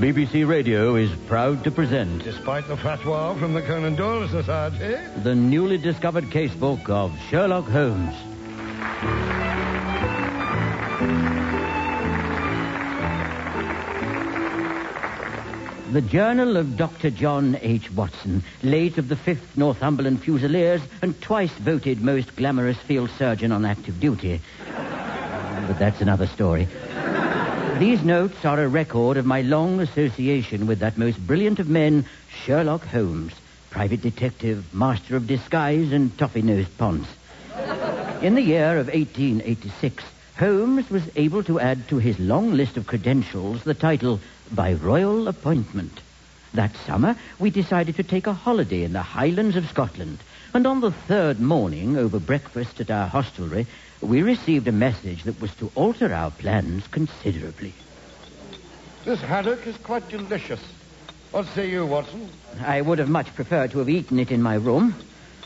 BBC Radio is proud to present... Despite the fatwa from the Conan Doyle Society... the newly discovered casebook of Sherlock Holmes. The Journal of Dr. John H. Watson, late of the 5th Northumberland Fusiliers and twice voted most glamorous field surgeon on active duty. But that's another story. These notes are a record of my long association with that most brilliant of men, Sherlock Holmes, private detective, master of disguise, and toffee-nosed ponce. In the year of 1886, Holmes was able to add to his long list of credentials the title, by royal appointment. That summer, we decided to take a holiday in the Highlands of Scotland, and on the third morning, over breakfast at our hostelry, we received a message that was to alter our plans considerably. This haddock is quite delicious. What say you, Watson? I would have much preferred to have eaten it in my room.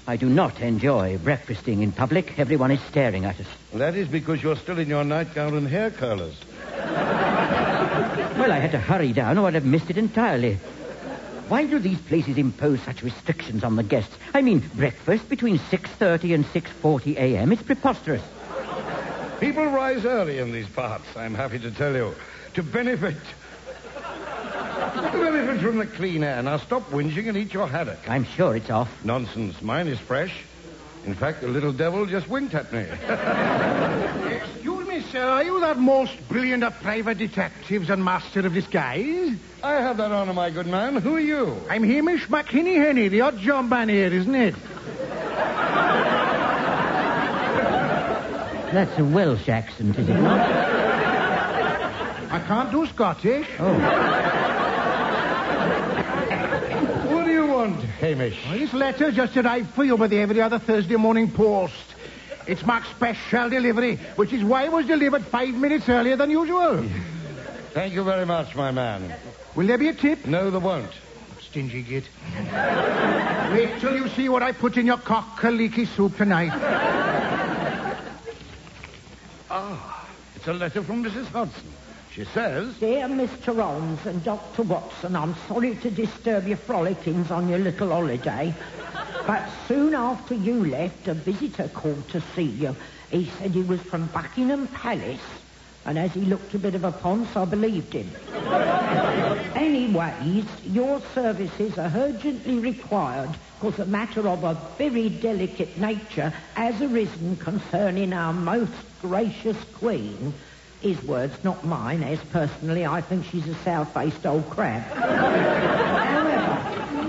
I do not enjoy breakfasting in public. Everyone is staring at us. That is because you're still in your nightgown and hair curlers. Well, I had to hurry down or I'd have missed it entirely. Why do these places impose such restrictions on the guests? I mean, breakfast between 6:30 and 6:40 a.m. It's preposterous. People rise early in these parts, I'm happy to tell you, to benefit from the clean air. Now stop whinging and eat your haddock. I'm sure it's off. Nonsense. Mine is fresh. In fact, the little devil just winked at me. Excuse me, sir. Are you that most brilliant of private detectives and master of disguise? I have that honor, my good man. Who are you? I'm Hamish McKinney, the odd job man here, isn't it? That's a Welsh accent, is it not? I can't do Scottish. Oh. What do you want, Hamish? Well, this letter just arrived for you by the every other Thursday morning post. It's marked special delivery, which is why it was delivered 5 minutes earlier than usual. Thank you very much, my man. Will there be a tip? No, there won't. Stingy git. Wait till you see what I put in your cock-a-leaky soup tonight. It's a letter from Mrs. Hudson. She says... Dear Mr. Holmes and Dr. Watson, I'm sorry to disturb your frolickings on your little holiday, but soon after you left, a visitor called to see you. He said he was from Buckingham Palace, and as he looked a bit of a ponce, I believed him. Anyways, your services are urgently required because a matter of a very delicate nature has arisen concerning our most gracious Queen. His words, not mine, as personally I think she's a sour-faced old crab. However,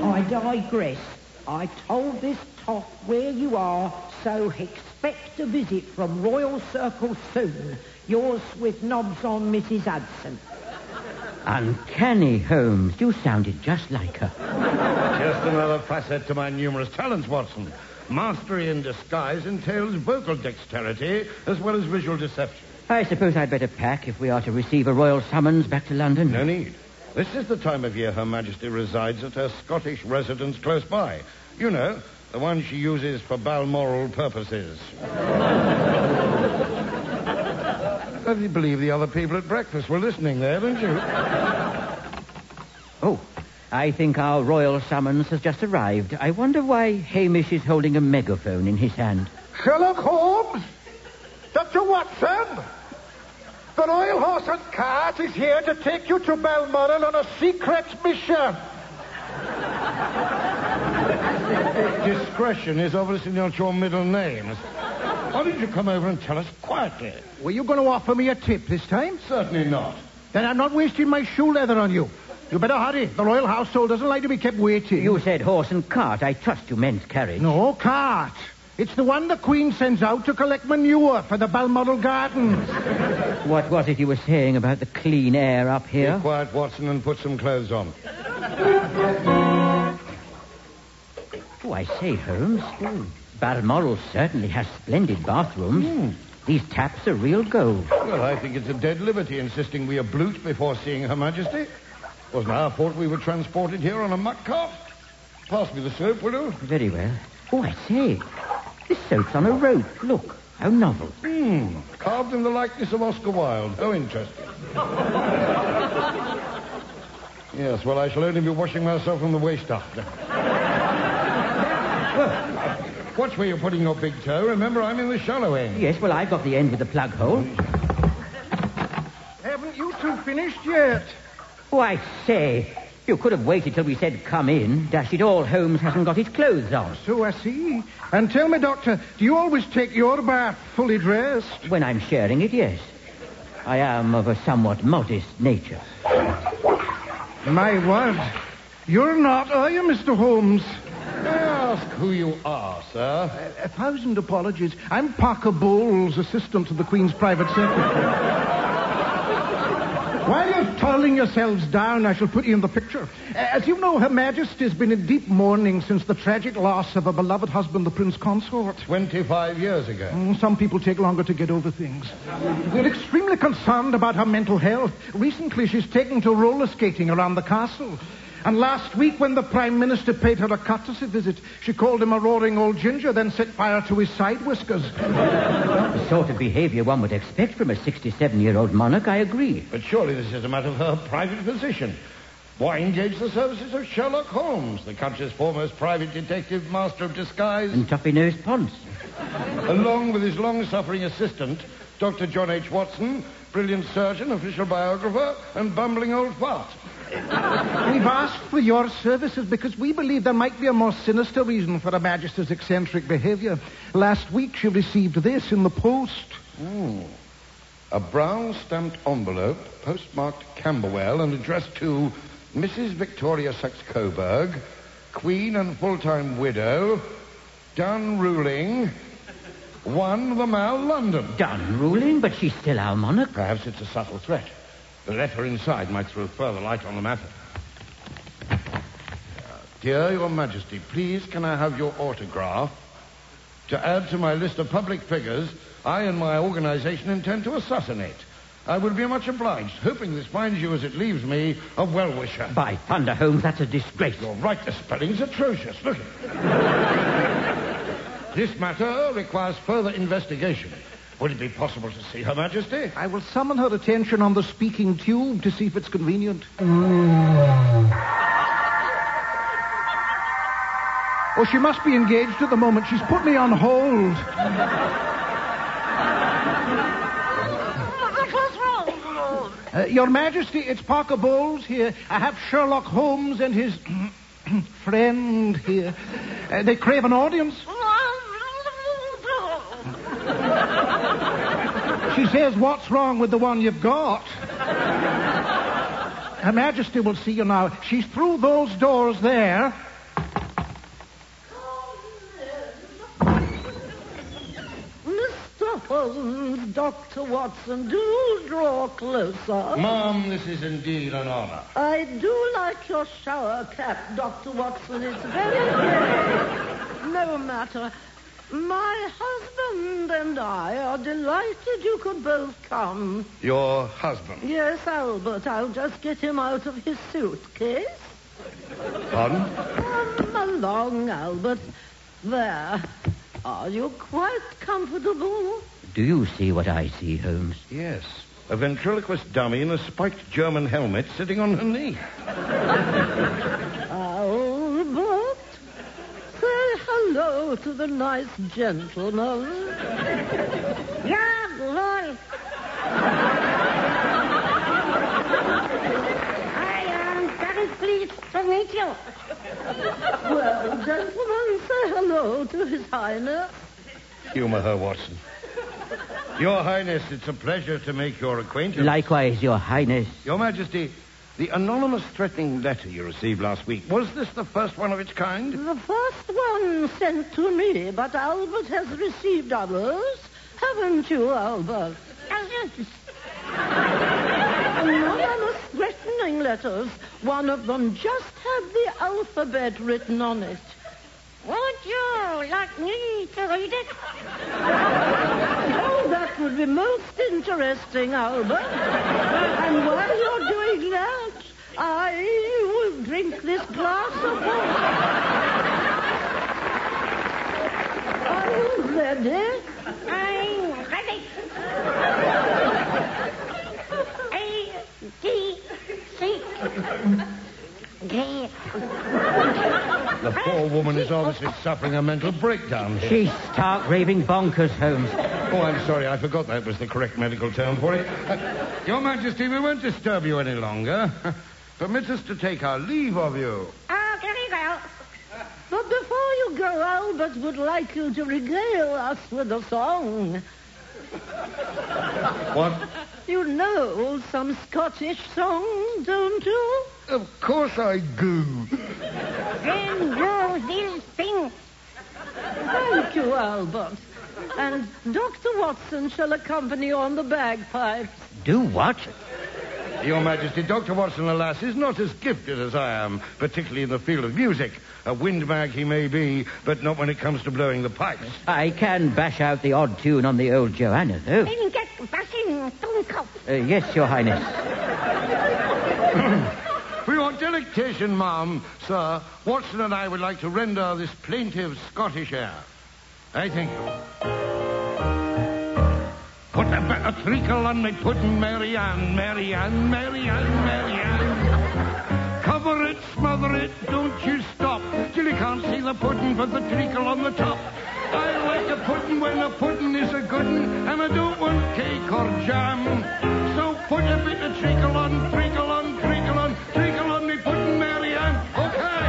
I digress. I told this toff where you are, so expect a visit from Royal Circle soon. Yours with knobs on, Mrs. Hudson. Uncanny, Holmes. You sounded just like her. Just another facet to my numerous talents, Watson. Mastery in disguise entails vocal dexterity as well as visual deception. I suppose I'd better pack if we are to receive a royal summons back to London. No need. This is the time of year Her Majesty resides at her Scottish residence close by. You know, the one she uses for Balmoral purposes. I believe the other people at breakfast were listening there, don't you? Oh, I think our royal summons has just arrived. I wonder why Hamish is holding a megaphone in his hand. Sherlock Holmes? Dr. Watson? The Royal Horse and Cart is here to take you to Balmoral on a secret mission. Discretion is obviously not your middle name. Why didn't you come over and tell us quietly? Were you going to offer me a tip this time? Certainly not. Then I'm not wasting my shoe leather on you. You better hurry. The royal household doesn't like to be kept waiting. You said horse and cart. I trust you meant carriage. No, cart. It's the one the Queen sends out to collect manure for the Balmoral gardens. What was it you were saying about the clean air up here? Be quiet, Watson, and put some clothes on. Oh, I say, Holmes. Balmoral certainly has splendid bathrooms. These taps are real gold. Well, I think it's a dead liberty insisting we ablute before seeing Her Majesty. Wasn't our fault we were transported here on a muck cart. Pass me the soap, will you? Very well. Oh, I say. This soap's on a rope. Look, how novel. Carved in the likeness of Oscar Wilde. How interesting. Yes, well, I shall only be washing myself from the waist up. Watch where you're putting your big toe. Remember, I'm in the shallow end. Yes, well, I've got the end with the plug hole. Haven't you two finished yet? Oh, I say, you could have waited till we said come in. Dash it all, Holmes hasn't got his clothes on. So I see. And tell me, Doctor, do you always take your bath fully dressed? When I'm sharing it, yes. I am of a somewhat modest nature. My word. You're not, are you, Mr. Holmes? May I ask who you are, sir? 1,000 apologies. I'm Parker Bowles, assistant to the Queen's private secretary. While you're toiling yourselves down, I shall put you in the picture. As you know, Her Majesty's been in deep mourning since the tragic loss of a beloved husband, the Prince Consort. 25 years ago. Some people take longer to get over things. We're extremely concerned about her mental health. Recently, she's taken to roller skating around the castle. And last week, when the Prime Minister paid her a courtesy visit, she called him a roaring old ginger, then set fire to his side whiskers. The sort of behavior one would expect from a 67-year-old monarch, I agree. But surely this is a matter of her private physician. Why engage the services of Sherlock Holmes, the country's foremost private detective, master of disguise? And toppy-nosed Ponce. Along with his long-suffering assistant, Dr. John H. Watson, brilliant surgeon, official biographer, and bumbling old fart. We've asked for your services because we believe there might be a more sinister reason for Her Majesty's eccentric behavior. Last week, she received this in the post. A brown stamped envelope, postmarked Camberwell, and addressed to Mrs. Victoria Saxe-Coburg, Queen and full-time widow, done ruling, 1 the Mall, London. Done ruling, but she's still our monarch. Perhaps it's a subtle threat. The letter inside might throw further light on the matter. Dear Your Majesty, please can I have your autograph? To add to my list of public figures I and my organization intend to assassinate. I will be much obliged, hoping this finds you as it leaves me a well-wisher. By thunder, Holmes, that's a disgrace. You're right, the spelling's atrocious. Look at it. This matter requires further investigation. Would it be possible to see Her Majesty? I will summon her attention on the speaking tube to see if it's convenient. Oh, she must be engaged at the moment. She's put me on hold. What's wrong? Your Majesty, it's Parker Bowles here. I have Sherlock Holmes and his friend here. They crave an audience. She says, what's wrong with the one you've got? Her Majesty will see you now. She's through those doors there. Mr. Holmes, Dr. Watson, do draw closer. Ma'am, this is indeed an honor. I do like your shower cap, Dr. Watson. It's very gay. No matter. My husband and I are delighted you could both come. Your husband? Yes, Albert. I'll just get him out of his suitcase. Pardon? Come along, Albert. There. Are you quite comfortable? Do you see what I see, Holmes? Yes. A ventriloquist dummy in a spiked German helmet sitting on her knee. Albert, say hello to the nice gentleman. Yeah, Lord. I am very pleased to meet you. Well, gentlemen, say hello to His Highness. Humor her, Watson. Your Highness, it's a pleasure to make your acquaintance. Likewise, Your Highness. Your Majesty, the anonymous threatening letter you received last week, was this the first one of its kind? The first one sent to me, but Albert has received others. Haven't you, Albert? Anonymous threatening letters. One of them just had the alphabet written on it. Would you like me to read it? Oh, that would be most interesting, Albert. And while you're doing that, I will drink this glass of water. Are you ready? I'm ready. A, D, C. The poor woman is obviously suffering a mental breakdown here. She's stark raving bonkers, Holmes. Oh, I'm sorry. I forgot that was the correct medical term for it. Your Majesty, we won't disturb you any longer. Permit us to take our leave of you. Oh, can we go? But before you go, Albert would like you to regale us with a song. What? You know some Scottish song, don't you? Of course I do. Then go this thing. Thank you, Albert. And Dr. Watson shall accompany you on the bagpipes. Do what? Your Majesty, Dr. Watson, alas, is not as gifted as I am, particularly in the field of music. A windbag he may be, but not when it comes to blowing the pipes. I can bash out the odd tune on the old Joanna, though. Then get bashing Dummkopf. Yes, Your Highness. For your delectation, ma'am, sir, Watson and I would like to render this plaintive Scottish air. I thank you. Put a bit of treacle on my pudding, Mary Ann, Mary Ann, Mary Ann, Mary Ann. Cover it, smother it, don't you stop, till you can't see the pudding but the treacle on the top. I like a pudding when the pudding is a good un, and I don't want cake or jam. So put a bit of treacle on, treacle on, treacle on, treacle on me pudding, Mary Ann. Okay.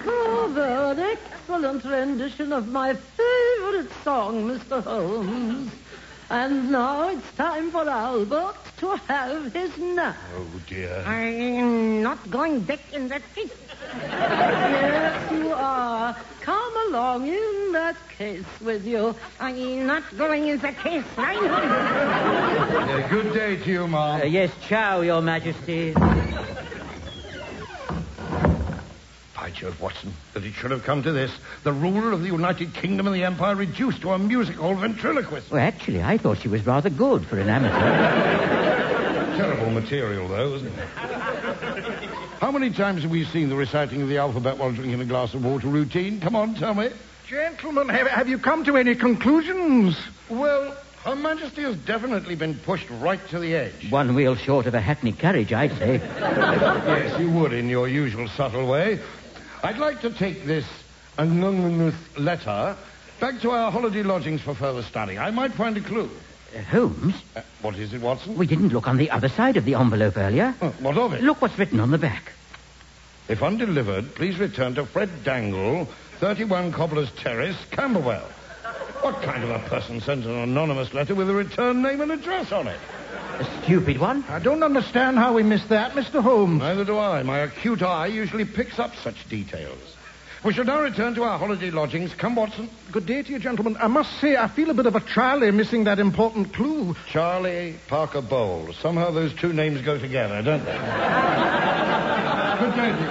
Bravo, an excellent rendition of my favorite song, Mr. Holmes. And now it's time for Albert to have his nap. Oh, dear. I'm not going back in that pit. Yes, you are. Come along in that case with you. I'm not going in that case, right? Good day to you, ma'am. Yes, ciao, Your Majesty. By Jove, Watson, that it should have come to this. The ruler of the United Kingdom and the Empire reduced to a music hall ventriloquist. Well, actually, I thought she was rather good for an amateur. Terrible material, though, isn't it? How many times have we seen the reciting of the alphabet while drinking a glass of water routine? Come on, tell me. Gentlemen, have you come to any conclusions? Well, Her Majesty has definitely been pushed right to the edge. One wheel short of a hackney carriage, I'd say. Yes, you would in your usual subtle way. I'd like to take this anonymous letter back to our holiday lodgings for further study. I might find a clue. Holmes? What is it, Watson? We didn't look on the other side of the envelope earlier. What of it? Look what's written on the back. If undelivered, please return to Fred Dangle, 31 Cobbler's Terrace, Camberwell. What kind of a person sends an anonymous letter with a return name and address on it? A stupid one. I don't understand how we missed that, Mr. Holmes. Neither do I. My acute eye usually picks up such details. We shall now return to our holiday lodgings. Come, Watson. Good day to you, gentlemen. I must say, I feel a bit of a Charlie missing that important clue. Charlie Parker Bowles. Somehow those two names go together, don't they? Good day to you.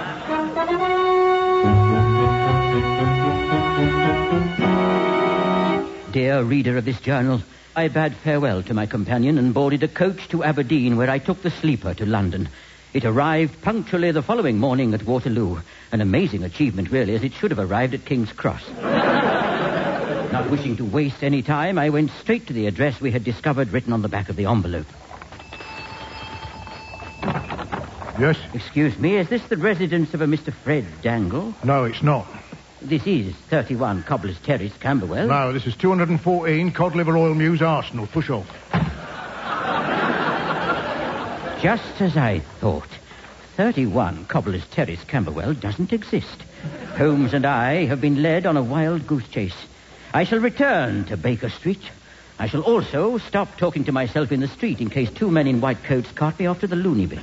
Dear reader of this journal, I bade farewell to my companion and boarded a coach to Aberdeen, where I took the sleeper to London. It arrived punctually the following morning at Waterloo. An amazing achievement, really, as it should have arrived at King's Cross. Not wishing to waste any time, I went straight to the address we had discovered written on the back of the envelope. Yes? Excuse me, is this the residence of a Mr. Fred Dangle? No, it's not. This is 31 Cobbler's Terrace, Camberwell. No, this is 214 Cod Liver Oil Mews, Arsenal. Push off. Just as I thought. 31 Cobbler's Terrace, Camberwell doesn't exist. Holmes and I have been led on a wild goose chase. I shall return to Baker Street. I shall also stop talking to myself in the street in case two men in white coats cart me off to the loony bin.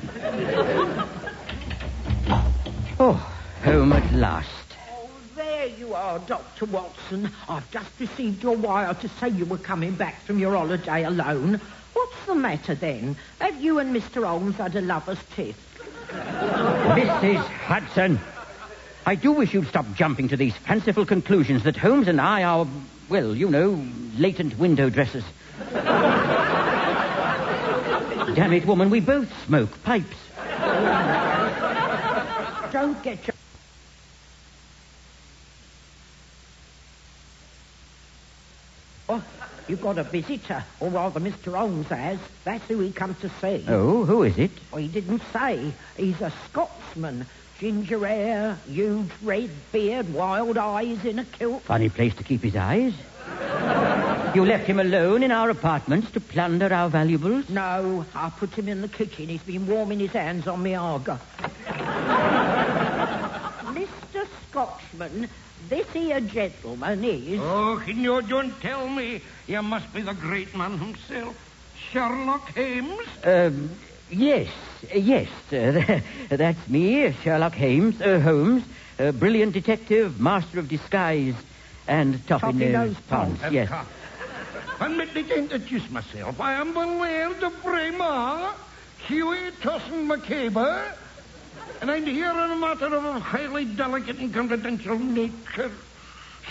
Oh, home at last. Oh, there you are, Dr. Watson. I've just received your wire to say you were coming back from your holiday alone. What's the matter, then? Have you and Mr. Holmes had a lover's tiff? Mrs. Hudson, I do wish you'd stop jumping to these fanciful conclusions that Holmes and I are, well, you know, latent window dressers. Damn it, woman, we both smoke pipes. Don't get your... You've got a visitor, or rather Mr. Holmes has. That's who he come to see. Oh, who is it? Well, he didn't say. He's a Scotsman. Ginger hair, huge red beard, wild eyes in a kilt. Funny place to keep his eyes. You left him alone in our apartments to plunder our valuables? No, I put him in the kitchen. He's been warming his hands on me Arga. Mr. Scotchman, this here gentleman is... Oh, no, don't tell me. You must be the great man himself. Sherlock Holmes? Yes. That's me, Sherlock Holmes, brilliant detective, master of disguise, and toppy-nose pants. Yes. Permit me to introduce myself. I am the Laird of Braemar, Huey Tossin McCabe, and I'm here on a matter of a highly delicate and confidential nature.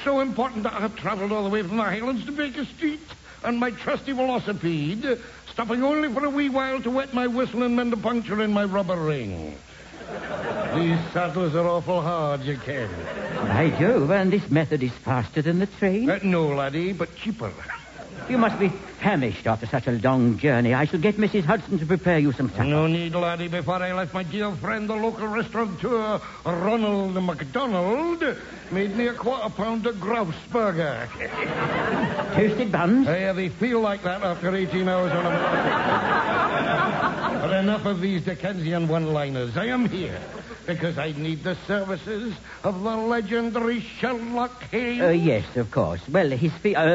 So important that I have travelled all the way from the Highlands to Baker Street on my trusty velocipede, stopping only for a wee while to wet my whistle and mend a puncture in my rubber ring. These saddles are awful hard, you can. By Jove, and this method is faster than the train? No, laddie, but cheaper. You must be famished after such a long journey. I shall get Mrs. Hudson to prepare you some supper. No need, laddie. Before I left, my dear friend, the local restaurateur, Ronald MacDonald, made me a quarter-pounder grouse burger. Toasted buns? Yeah, they feel like that after 18 hours on a mountain. But enough of these Dickensian one-liners. I am here because I need the services of the legendary Sherlock Holmes. Yes, of course. Well,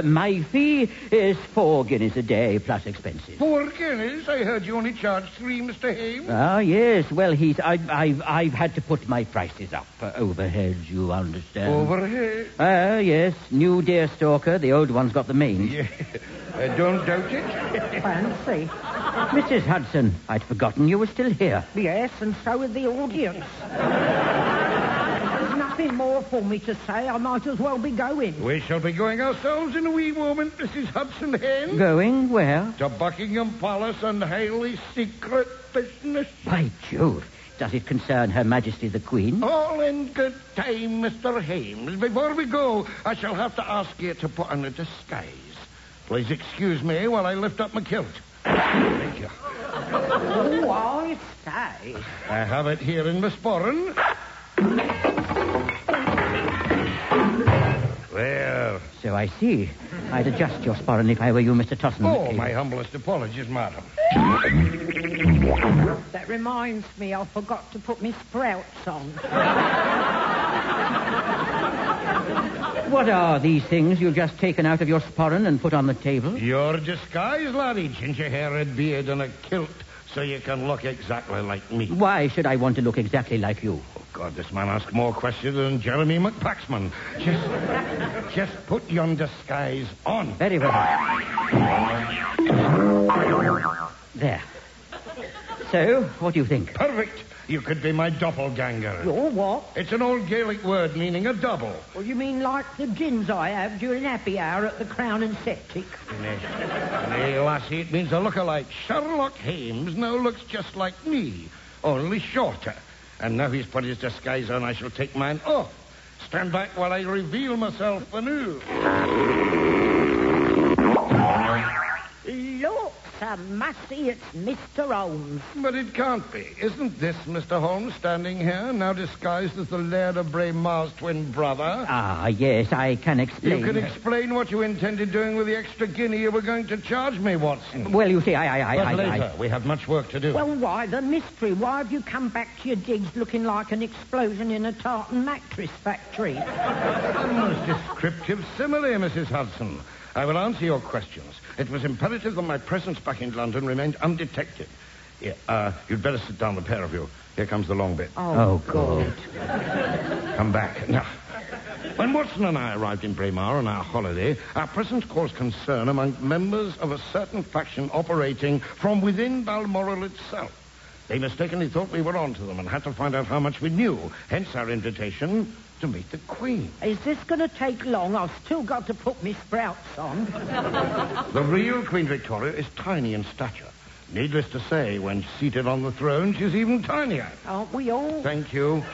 my fee is 4 guineas a day plus expenses. 4 guineas? I heard you only charged 3, Mr. Holmes. Ah, yes. Well, I've had to put my prices up. Overhead, you understand. Overhead? Yes. New deerstalker. The old one's got the mange. Yeah. Don't doubt it. Fancy. Mrs. Hudson, I'd forgotten you were still here. Yes, and so is the audience. There's nothing more for me to say. I might as well be going. We shall be going ourselves in a wee moment, Mrs. Hudson Hen. Going where? To Buckingham Palace on highly secret business. By Jove. Does it concern Her Majesty the Queen? All in good time, Mr. Holmes. Before we go, I shall have to ask you to put on a disguise. Please excuse me while I lift up my kilt. Thank you. Oh, I say. I have it here in my sporran. There. So I see. I'd adjust your sporran if I were you, Mr. Tossin. Oh, my humblest apologies, madam. That reminds me, I forgot to put my sprouts on. What are these things you've just taken out of your sporran and put on the table? Your disguise, laddie. Ginger hair, red beard, and a kilt, so you can look exactly like me. Why should I want to look exactly like you? Oh, God, this man asks more questions than Jeremy McPaxman. Just put yon disguise on. Very well. There. So, what do you think? Perfect. You could be my doppelganger. Your what? It's an old Gaelic word meaning a double. Well, you mean like the gins I have during happy hour at the Crown and Septic? Nay, lassie, it means a look-alike. Sherlock Holmes now looks just like me, only shorter. And now he's put his disguise on, I shall take mine off. Stand back while I reveal myself anew. Look, Sir Massey, it's Mr. Holmes. But it can't be. Isn't this Mr. Holmes standing here, now disguised as the Laird of Braemar's twin brother? Ah, yes, I can explain. You can explain what you intended doing with the extra guinea you were going to charge me, Watson. Well, you see, But later. We have much work to do. Well, why the mystery? Why have you come back to your digs looking like an explosion in a tartan mattress factory? A most descriptive simile, Mrs. Hudson. I will answer your questions. It was imperative that my presence back in London remained undetected. Yeah, you'd better sit down, the pair of you. Here comes the long bit. Oh, God. Come back. Now, when Watson and I arrived in Braemar on our holiday, our presence caused concern among members of a certain faction operating from within Balmoral itself. They mistakenly thought we were on to them and had to find out how much we knew, hence our invitation to meet the Queen. Is this going to take long? I've still got to put my sprouts on. The real Queen Victoria is tiny in stature. Needless to say, when seated on the throne, she's even tinier. Aren't we all? Thank you.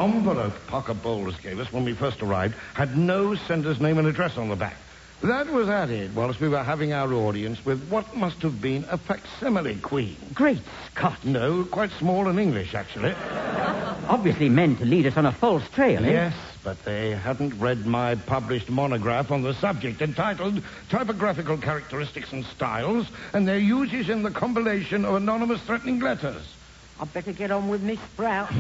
envelope Parker Bowles gave us when we first arrived had no sender's name and address on the back. That was added whilst we were having our audience with what must have been a facsimile queen. Great Scott. No, quite small and English, actually. Obviously meant to lead us on a false trail, eh? Yes, but they hadn't read my published monograph on the subject entitled Typographical Characteristics and Styles and Their Uses in the Compilation of Anonymous Threatening Letters. I'd better get on with Miss Sprout.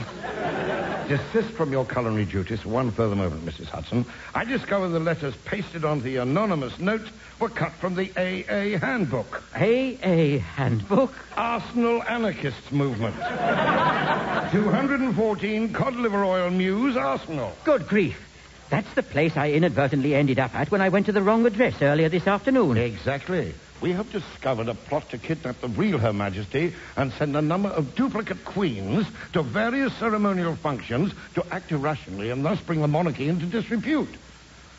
Desist from your culinary duties for one further moment, Mrs. Hudson. I discovered the letters pasted onto the anonymous note were cut from the AA Handbook. AA Handbook? Arsenal Anarchists Movement. 214 cod liver oil Mews, Arsenal. Good grief. That's the place I inadvertently ended up at when I went to the wrong address earlier this afternoon. Exactly. We have discovered a plot to kidnap the real Her Majesty and send a number of duplicate queens to various ceremonial functions to act irrationally and thus bring the monarchy into disrepute.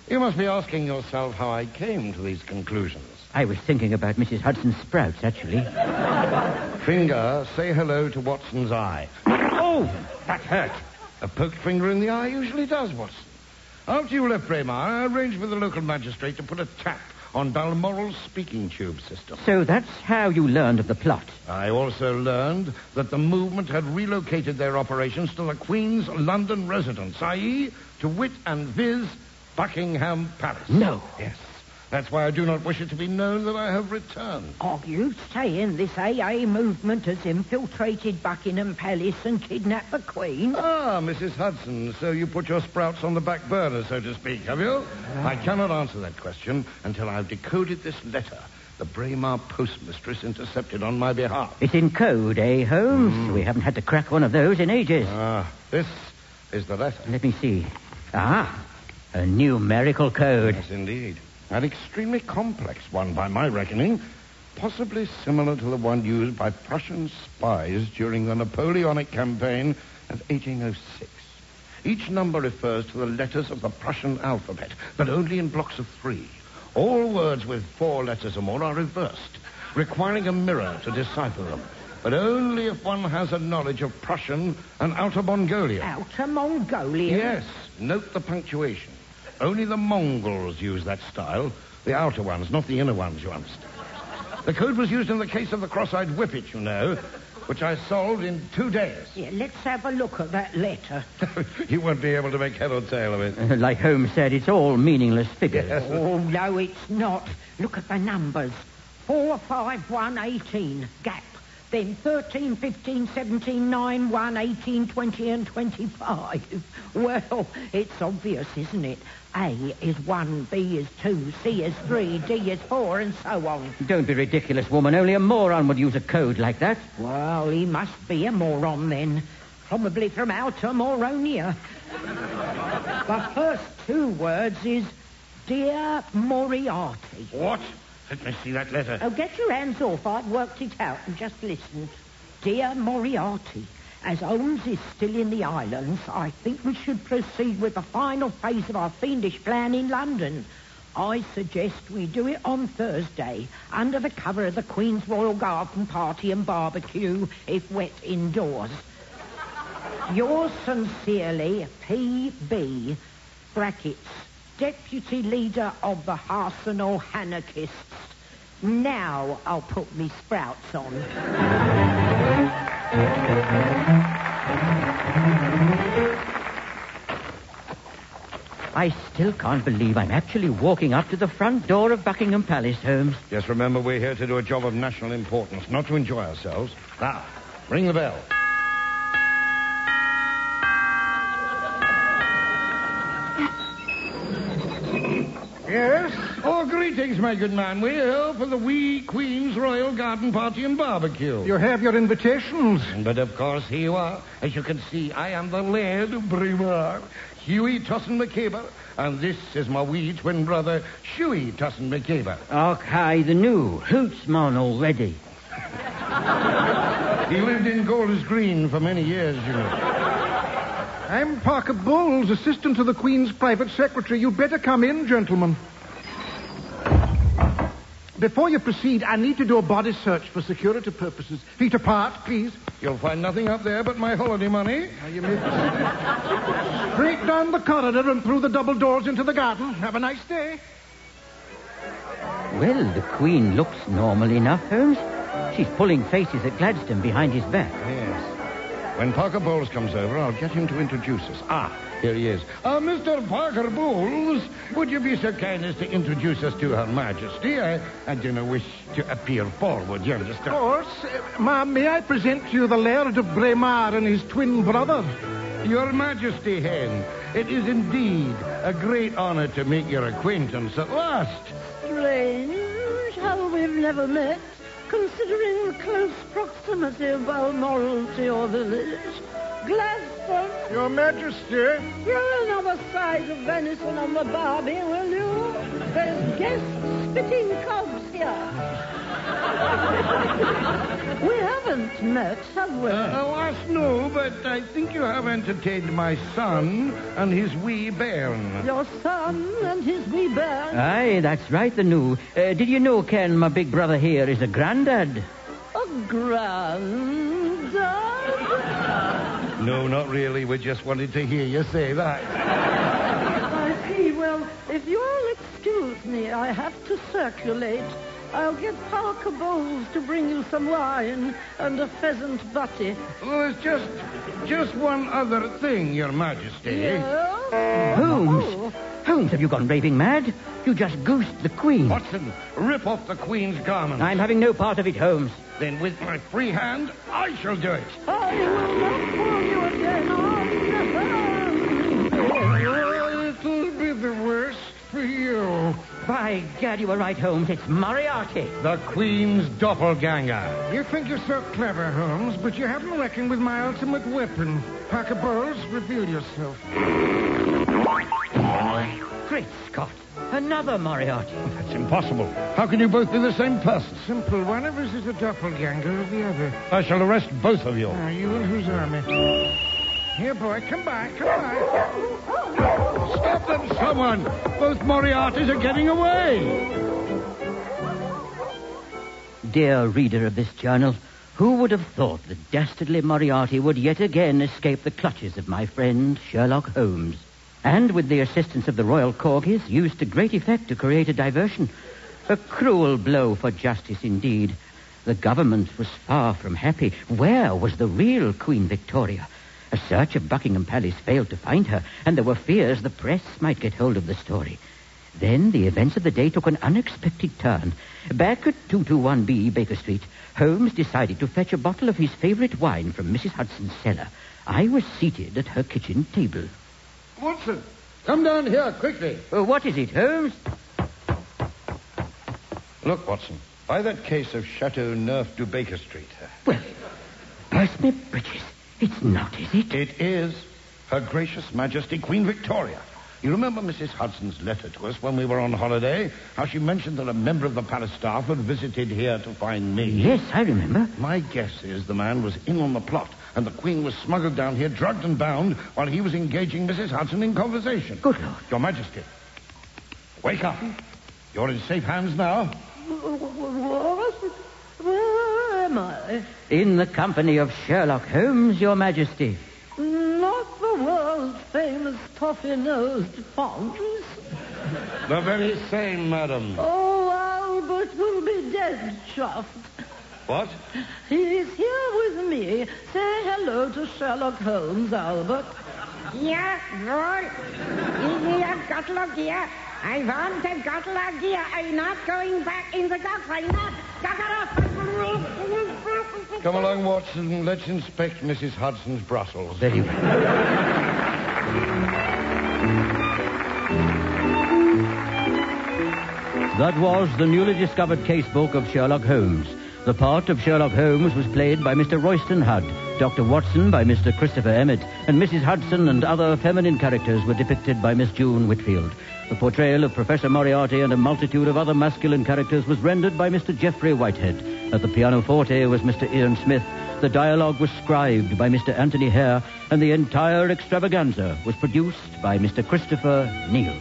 You must be asking yourself how I came to these conclusions. I was thinking about Mrs. Hudson Sprouts, actually. Finger, say hello to Watson's eye. Oh, that hurt. A poked finger in the eye usually does, Watson. After you left Braemar, I arranged with the local magistrate to put a tap on Balmoral's speaking tube system. So that's how you learned of the plot. I also learned that the movement had relocated their operations to the Queen's London residence, i.e., to wit and viz. Buckingham Palace. No. Yes. That's why I do not wish it to be known that I have returned. Are you saying this AA movement has infiltrated Buckingham Palace and kidnapped the Queen? Ah, Mrs. Hudson, so you put your sprouts on the back burner, so to speak, have you? I cannot answer that question until I've decoded this letter the Braemar postmistress intercepted on my behalf. It's in code, eh, Holmes? We haven't had to crack one of those in ages. This is the letter. Let me see. A numerical code. Yes, indeed. An extremely complex one, by my reckoning, possibly similar to the one used by Prussian spies during the Napoleonic campaign of 1806. Each number refers to the letters of the Prussian alphabet, but only in blocks of 3. All words with 4 letters or more are reversed, requiring a mirror to decipher them, but only if one has a knowledge of Prussian and Outer Mongolian. Outer Mongolian? Yes. Note the punctuation. Only the Mongols use that style. The outer ones, not the inner ones, you understand. The code was used in the case of the cross-eyed whippet, you know, which I solved in 2 days. Yeah, let's have a look at that letter. You won't be able to make head or tail of it. Like Holmes said, it's all meaningless figures. Yes. Oh, no, it's not. Look at the numbers. 4, 5, 1, 18. Gap. Then 13, 15, 17, 9, 1, 18, 20, and 25. Well, it's obvious, isn't it? A is 1, B is 2, C is 3, D is 4, and so on. Don't be ridiculous, woman. Only a moron would use a code like that. Well, he must be a moron, then. Probably from Outer Moronia. The first 2 words is Dear Moriarty. What? Let me see that letter. Oh, get your hands off. I've worked it out and just listen. Dear Moriarty, as Holmes is still in the islands, I think we should proceed with the final phase of our fiendish plan in London. I suggest we do it on Thursday, under the cover of the Queen's Royal Garden Party and Barbecue, if wet indoors. Yours sincerely, P.B., brackets, Deputy Leader of the Arsenal Anarchists. Now I'll put me sprouts on. I still can't believe I'm actually walking up to the front door of Buckingham Palace, Holmes. Just remember, we're here to do a job of national importance, not to enjoy ourselves. Now, ring the bell. Yes? Oh, greetings, my good man. We're here for the wee Queen's Royal Garden Party and Barbecue. You have your invitations. But, of course, here you are. As you can see, I am the Laird of Braemar, Hughie Tosson McCaber, and this is my wee twin brother, Shuey Tosson McCaber. Okay, the new hootsman already. He lived in Golders Green for many years, you know. I'm Parker Bowles, assistant to the Queen's private secretary. You'd better come in, gentlemen. Before you proceed, I need to do a body search for security purposes. Feet apart, please. You'll find nothing up there but my holiday money. Now, you may proceed. Straight down the corridor and through the double doors into the garden. Have a nice day. Well, the Queen looks normal enough, Holmes. She's pulling faces at Gladstone behind his back. Yes. When Parker Bowles comes over, I'll get him to introduce us. Here he is. Mr. Parker Bowles, would you be so kind as to introduce us to Her Majesty? I do not wish to appear forward, you understand? Of course. Ma'am, may I present to you the Laird of Braemar and his twin brother? Your Majesty, Hen, it is indeed a great honor to make your acquaintance at last. Strange how we've never met, considering the close proximity of Balmoral to your village. Gladstone, Your Majesty. throw another side of venison on the barbie, will you? There's guests spitting cobs here. We haven't met, have we? Alas, no, but I think you have entertained my son and his wee bairn. Your son and his wee bairn. Aye, that's right, the new. Did you know, Ken, my big brother here is a grandad? A granddad? No, not really. We just wanted to hear you say that. I see. Well, if you'll excuse me, I have to circulate. I'll get Parker Bowles to bring you some wine and a pheasant butty. Well, there's just one other thing, Your Majesty. Yes? Holmes! Oh. Holmes, have you gone raving mad? You just goosed the Queen. Watson, rip off the Queen's garment. I'm having no part of it, Holmes. Then with my free hand, I shall do it. I will not pull you again. It'll be the worse for you. By gad, you were right, Holmes. It's Moriarty. The Queen's Doppelganger. You think you're so clever, Holmes, but you haven't reckoned with my ultimate weapon. Parker Bowles, reveal yourself. Great Scott. Another Moriarty. That's impossible. How can you both be the same person? Simple. One of us is a doppelganger of the other. I shall arrest both of you. You and whose army? Here, boy, come back, come back. Stop them, someone! Both Moriartys are getting away! Dear reader of this journal, who would have thought that dastardly Moriarty would yet again escape the clutches of my friend Sherlock Holmes? And with the assistance of the royal corgis, used to great effect to create a diversion. A cruel blow for justice indeed. The government was far from happy. Where was the real Queen Victoria? A search of Buckingham Palace failed to find her, and there were fears the press might get hold of the story. Then the events of the day took an unexpected turn. Back at 221B Baker Street, Holmes decided to fetch a bottle of his favorite wine from Mrs. Hudson's cellar. I was seated at her kitchen table. Watson, come down here quickly. What is it, Holmes? Look, Watson, by that case of Chateau Neuf du Baker Street. Well, burst me britches. It's not, is it? It is Her Gracious Majesty Queen Victoria. You remember Mrs. Hudson's letter to us when we were on holiday? How she mentioned that a member of the palace staff had visited here to find me? Yes, I remember. My guess is the man was in on the plot, and the Queen was smuggled down here, drugged and bound, while he was engaging Mrs. Hudson in conversation. Good Lord. Your Majesty, wake up. You're in safe hands now. What? Where am I? In the company of Sherlock Holmes, Your Majesty. Not the world-famous toffee-nosed Fonz. The very same, madam. Oh, Albert will be dead chuffed. What? He's here with me. Say hello to Sherlock Holmes, Albert. Ja, wohl. Here, Gottlogier. I want a Gottlogier. I'm not going back in the box. I'm not. Come along, Watson. Let's inspect Mrs. Hudson's Brussels. Very well. That was the newly discovered casebook of Sherlock Holmes. The part of Sherlock Holmes was played by Mr. Royston Hudd, Dr. Watson by Mr. Christopher Emmett, and Mrs. Hudson and other feminine characters were depicted by Miss June Whitfield. The portrayal of Professor Moriarty and a multitude of other masculine characters was rendered by Mr. Geoffrey Whitehead. At the pianoforte was Mr. Ian Smith. The dialogue was scribed by Mr. Anthony Hare, and the entire extravaganza was produced by Mr. Christopher Neal.